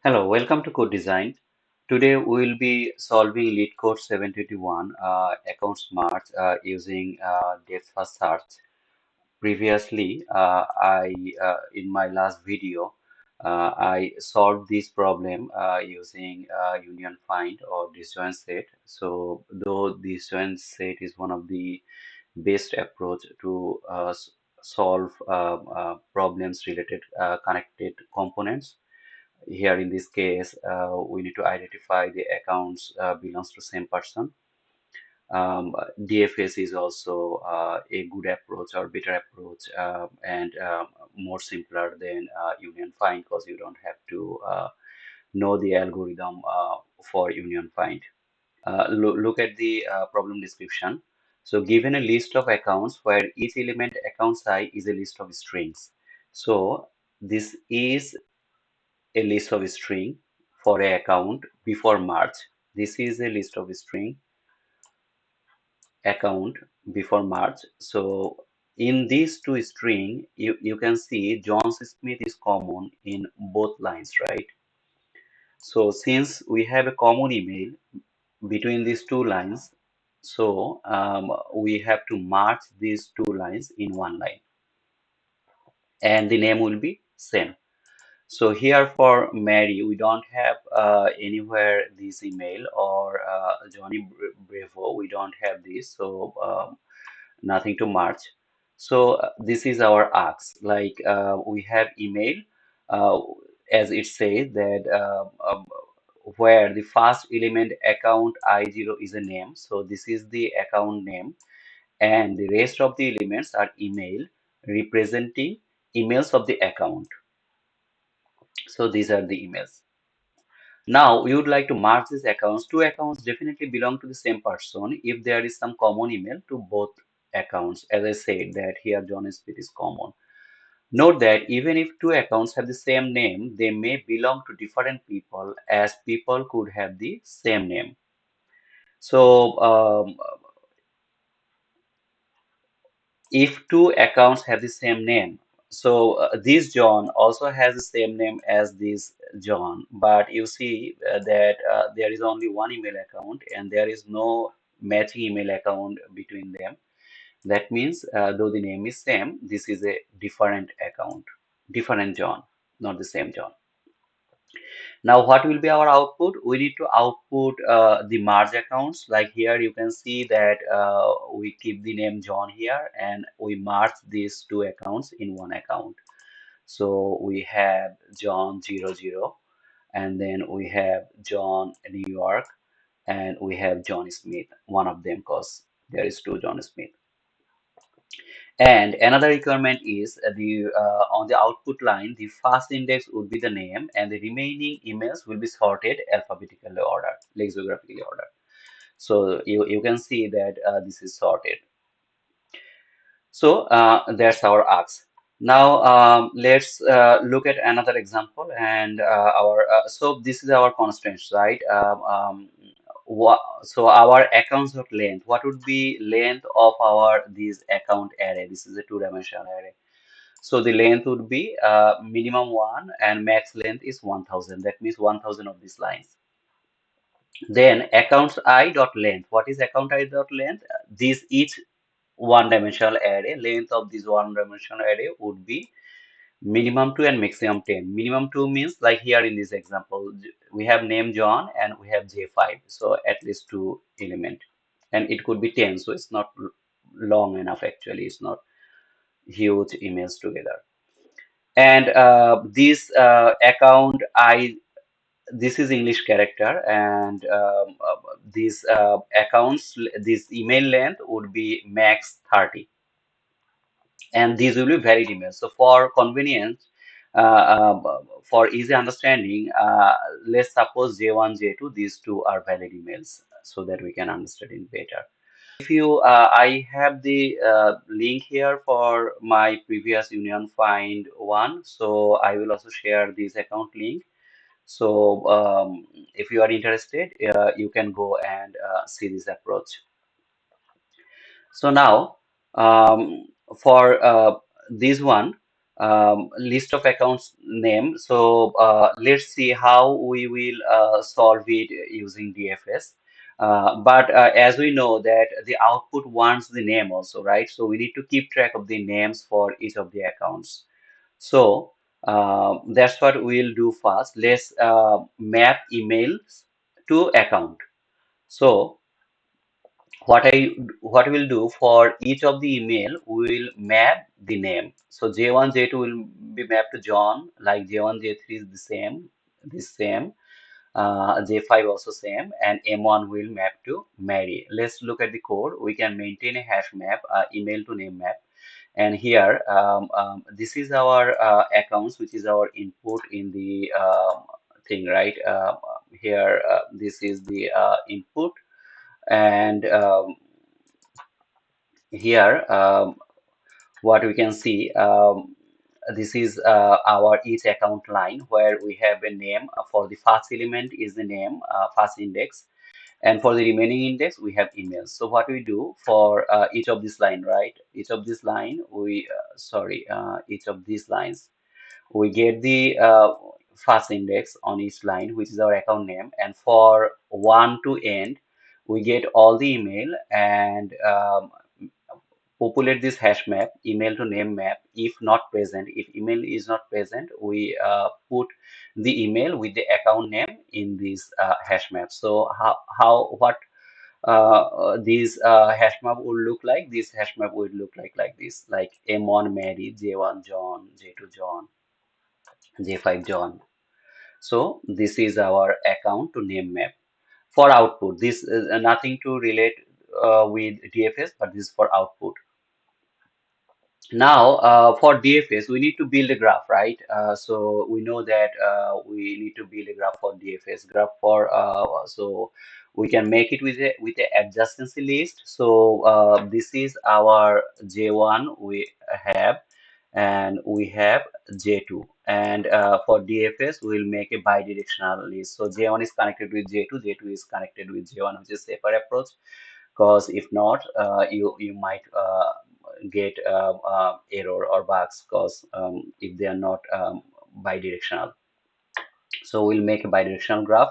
Hello, welcome to Code Design. Today we will be solving LeetCode 721 account smart using DFS search. Previously, I in my last video, I solved this problem using union find or disjoint set. So, though disjoint set is one of the best approach to solve problems related connected components. Here in this case, we need to identify the accounts belongs to same person. DFS is also a good approach or better approach and more simpler than union find because you don't have to know the algorithm for union find. Look at the problem description. So given a list of accounts where each element account size is a list of strings. So this is a list of string for a account before March. This is a list of string account before March. So in these two string, you can see John Smith is common in both lines, right? So since we have a common email between these two lines, so we have to merge these two lines in one line, and the name will be same. So here for Mary, we don't have anywhere this email or Johnny Bravo, we don't have this, so nothing to merge. So this is our ask. Like we have email, uh, as it says that where the first element account I0 is a name. So this is the account name, and the rest of the elements are email representing emails of the account. So these are the emails. Now, we would like to merge these accounts. Two accounts definitely belong to the same person if there is some common email to both accounts. As I said, that here John Smith is common. Note that even if two accounts have the same name, they may belong to different people, as people could have the same name. So, if two accounts have the same name, so this John also has the same name as this John, but you see that there is only one email account and there is no matching email account between them. That means though the name is same, this is a different account, different John, not the same John. Now, what will be our output? We need to output the merge accounts. Like here, you can see that we keep the name John here and we merge these two accounts in one account. So we have John 00, and then we have John New York, and we have John Smith, one of them, because there is two John Smith. And another requirement is the on the output line, the first index would be the name, and the remaining emails will be sorted alphabetically ordered, lexicographically ordered. So you can see that this is sorted. So that's our ask. Now let's look at another example, and our so this is our constraints, right? So our accounts of length. What would be length of our this account array? This is a two-dimensional array. So the length would be minimum one and max length is 1000. That means 1000 of these lines. Then accounts I dot length. What is account I dot length? This each one-dimensional array, length of this one-dimensional array would be minimum 2 and maximum 10. Minimum 2 means like here in this example, we have name John and we have J5. So at least two element. And it could be 10. So it's not long enough actually. It's not huge emails together. And this account I this is English character, and these accounts this email length would be max 30, and these will be valid emails. So for convenience, for easy understanding, let's suppose J1 J2, these two are valid emails so that we can understand it better. If you I have the link here for my previous union find one, so I will also share this account link. So if you are interested, you can go and see this approach. So now for this one, list of accounts name. So let's see how we will solve it using DFS. But as we know that the output wants the name also, right? So we need to keep track of the names for each of the accounts. So that's what we'll do first. Let's map emails to account. So what we'll do for each of the email, we will map the name. So J1, J2 will be mapped to John, like J1, J3 is the same. J5 also same, and M1 will map to Mary. Let's look at the code. We can maintain a hash map, email to name map. And here, this is our accounts, which is our input in the thing, right? Here, this is the input, and here what we can see, this is our each account line where we have a name. For the first element is the name, first index, and for the remaining index we have emails. So what we do for each of this line, right? Each of this line we each of these lines we get the first index on each line, which is our account name, and for 1 to end we get all the email, and populate this hash map, email to name map. If not present, if email is not present, we put the email with the account name in this hash map. So what these hash map would look like? This hash map would look like this, like M1 Mary, J1 John, J2 John, J5 John. So this is our account to name map. For output, this is nothing to relate with DFS, but this is for output. Now, for DFS, we need to build a graph, right? So we know that we need to build a graph for DFS. Graph for so we can make it with a adjacency list. So this is our J1 we have, and we have J2. And for DFS, we'll make a bidirectional list. So J1 is connected with J2, J2 is connected with J1, which is safer approach. Because if not, you might get error or bugs, because if they are not bidirectional. So we'll make a bidirectional graph,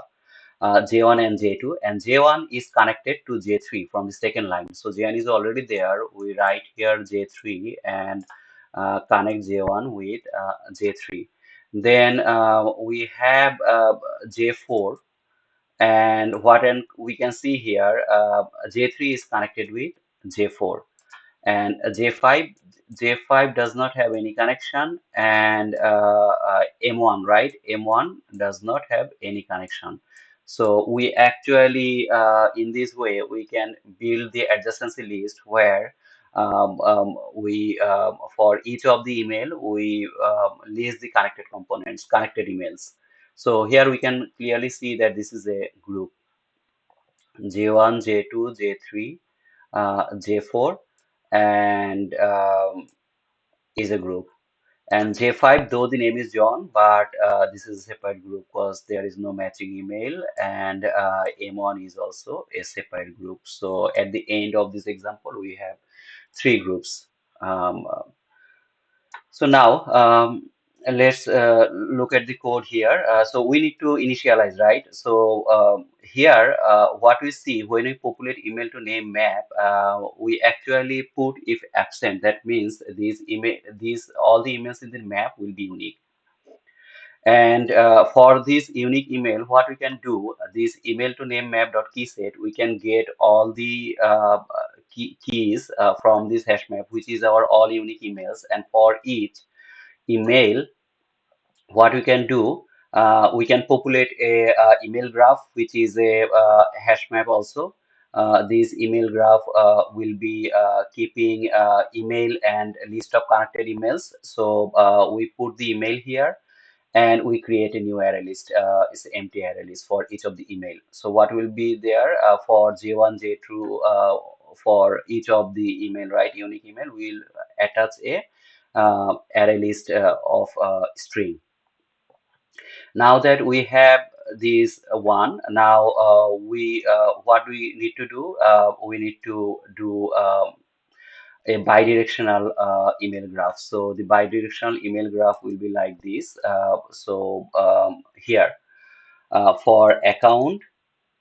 J1 and J2, and J1 is connected to J3 from the second line. So J1 is already there. We write here J3 and connect J1 with J3. Then we have J4, and we can see here, J3 is connected with J4, and J5 does not have any connection, and M1, right? M1 does not have any connection. So we actually, in this way, we can build the adjacency list where we for each of the email we list the connected components, connected emails. So here we can clearly see that this is a group: J1, J2, J3, J4, and is a group. And J5, though the name is John, but this is a separate group because there is no matching email, and M1 is also a separate group. So at the end of this example, we have three groups. Um, so now let's look at the code here. So we need to initialize, right? So here, what we see when we populate email to name map, we actually put if absent. That means these all the emails in the map will be unique. And for this unique email, what we can do, this email to name map dot key set, we can get all the keys from this hash map, which is our all unique emails. And for each email, what we can do, we can populate a email graph, which is a hash map also. This email graph will be keeping email and a list of connected emails. So we put the email here, and we create a new array list. It's an empty array list for each of the email. So what will be there for J1, J2, for each of the email, right? Unique email, we'll attach a array list of string. Now that we have this one, now we what we need to do, we need to do a bidirectional email graph. So the bidirectional email graph will be like this. Here for account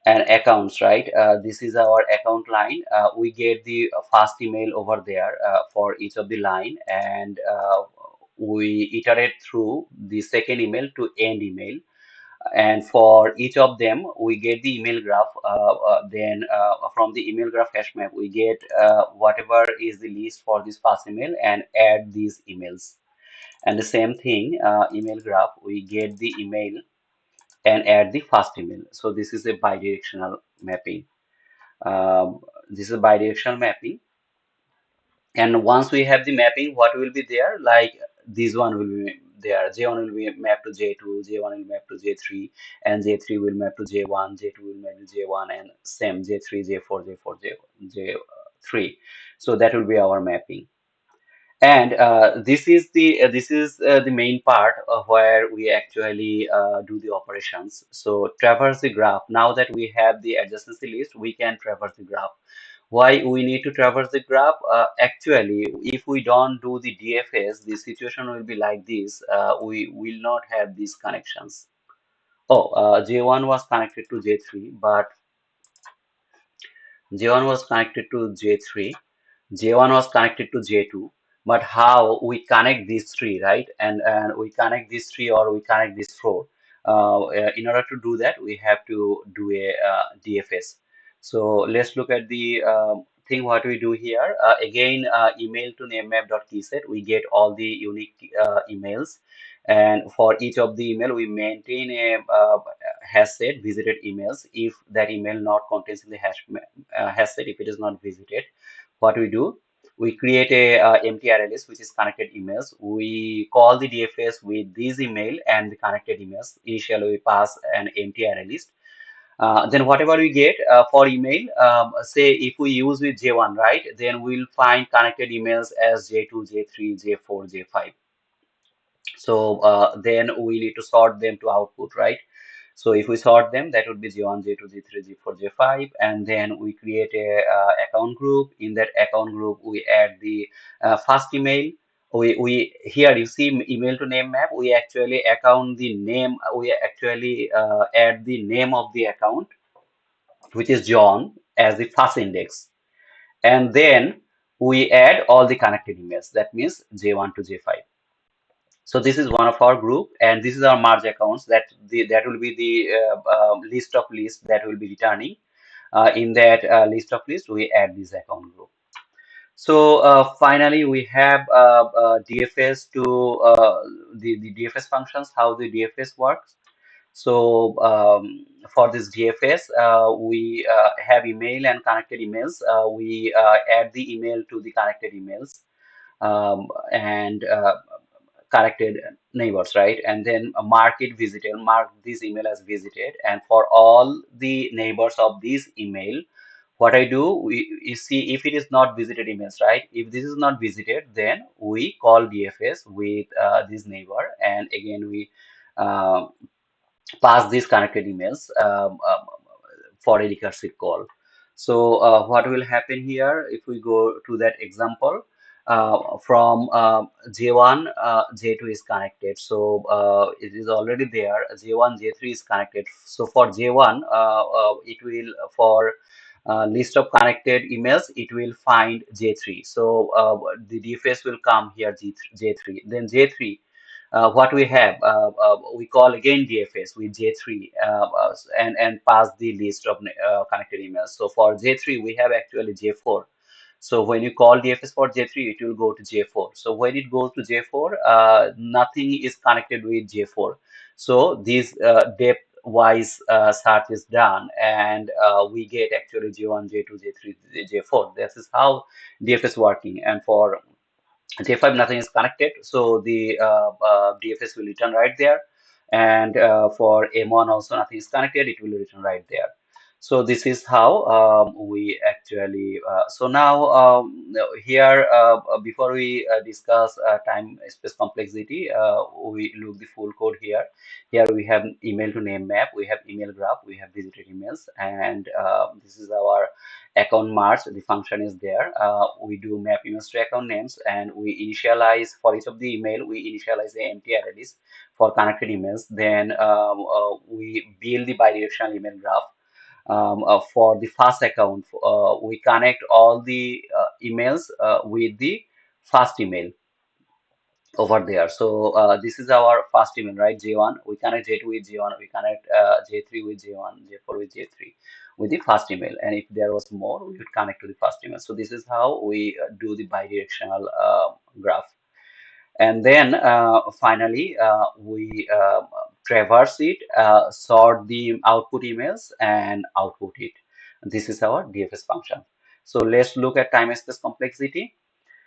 and accounts, right? This is our account line. We get the first email over there for each of the line, and we iterate through the second email to end email. And for each of them, we get the email graph. Then from the email graph hash map, we get whatever is the list for this first email and add these emails. And the same thing, email graph, we get the email and add the first email. So this is a bidirectional mapping. This is a bidirectional mapping. And once we have the mapping, what will be there? Like this one will be there. J1 will be mapped to J2, J1 will map to J3, and J3 will map to J1, J2 will map to J1, and same J3, J4, J4, J3. So that will be our mapping. And this is the main part of where we actually do the operations. So traverse the graph. Now that we have the adjacency list, we can traverse the graph. Why we need to traverse the graph? Actually, if we don't do the DFS, the situation will be like this. We will not have these connections. Oh, J1 was connected to J3, but J1 was connected to J3. J1 was connected to J2, but how we connect these three, right? And we connect these three or we connect these four. In order to do that, we have to do a DFS. So let's look at the thing what we do here. Again, email to namemap.keyset, we get all the unique emails. And for each of the email, we maintain a hash set visited emails if that email not contains in the hash set, if it is not visited. What we do, we create a empty array list which is connected emails. We call the DFS with this email and the connected emails. Initially we pass an empty array list. Then whatever we get for email, say if we use with J1, right, then we'll find connected emails as J2, J3, J4, J5. So then we need to sort them to output, right? So if we sort them, that would be J1, J2, J3, J4, J5, and then we create a account group. In that account group, we add the first email. We here you see email to name map. We actually account the name. We actually add the name of the account, which is John, as the first index, and then we add all the connected emails. That means J1 to J5. So this is one of our group, and this is our merge accounts. That will be the list of lists that will be returning. In that list of lists, we add this account group. So finally, we have DFS to the DFS functions. How the DFS works. So for this DFS, we have email and connected emails. We add the email to the connected emails. And connected neighbors, right? And then mark it visited, mark this email as visited. And for all the neighbors of this email, what I do, you see if it is not visited emails, right? If this is not visited, then we call DFS with this neighbor, and again we uh, pass these connected emails for a recursive call. So what will happen here if we go to that example? From J1, J2 is connected. So it is already there. J1, J3 is connected. So for J1, it will for list of connected emails, it will find J3. So the DFS will come here J3. Then J3, what we have, we call again DFS with J3 and pass the list of connected emails. So for J3, we have actually J4. So when you call DFS for J3, it will go to J4. So when it goes to J4, nothing is connected with J4. So this depth wise search is done, and we get actually J1, J2, J3, J4. This is how DFS working. And for J5, nothing is connected, so the DFS will return right there. And for M1 also nothing is connected, it will return right there. So this is how we actually. So now here, before we discuss time space complexity, we look the full code here. Here we have email to name map, we have email graph, we have visited emails, and this is our account merge. The function is there. We do map emails to account names, and we initialize for each of the email. We initialize the empty array list for connected emails. Then we build the bidirectional email graph for the first account. We connect all the emails with the first email over there. So this is our first email, right? J1. We connect J2 with J1. We connect J3 with J1, J4 with J3 with the first email. And if there was more, we would connect to the first email. So this is how we do the bidirectional graph. And then finally, we traverse it, sort the output emails, and output it. This is our DFS function. So let's look at time space complexity.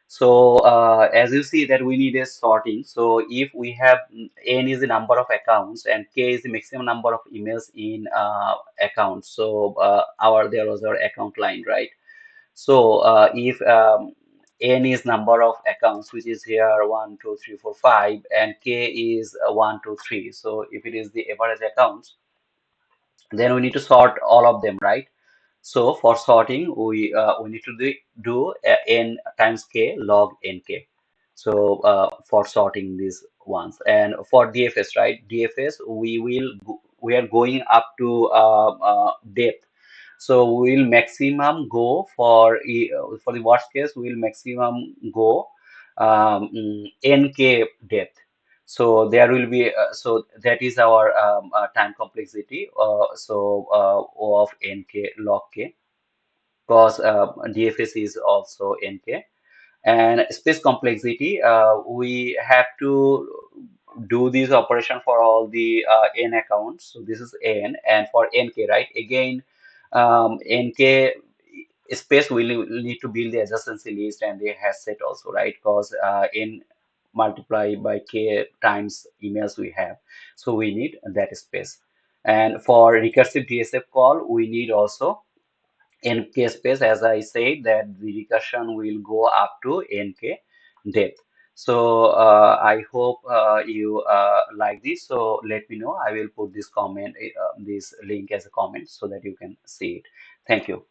So as you see that we need a sorting. So if we have n is the number of accounts and k is the maximum number of emails in accounts. So our there was our account line, right? So if n is number of accounts, which is here 1, 2, 3, 4, 5, and k is 1, 2, 3. So if it is the average accounts, then we need to sort all of them, right? So for sorting, we need to do n times k log nk. So for sorting these ones, and for DFS, right? DFS we are going up to depth. So we'll maximum go for the worst case. We'll maximum go nk depth. So there will be so that is our time complexity. Of nk log k, because DFS is also nk. And space complexity, we have to do this operation for all the n accounts. So this is n, and for nk, right? Again, nk space we will need to build the adjacency list and the hash set also, right? Because n multiply by k times emails we have, so we need that space. And for recursive DSF call, we need also nk space. As I said, that the recursion will go up to nk depth. So I hope you like this. So let me know. I will put this comment, this link as a comment so that you can see it. Thank you.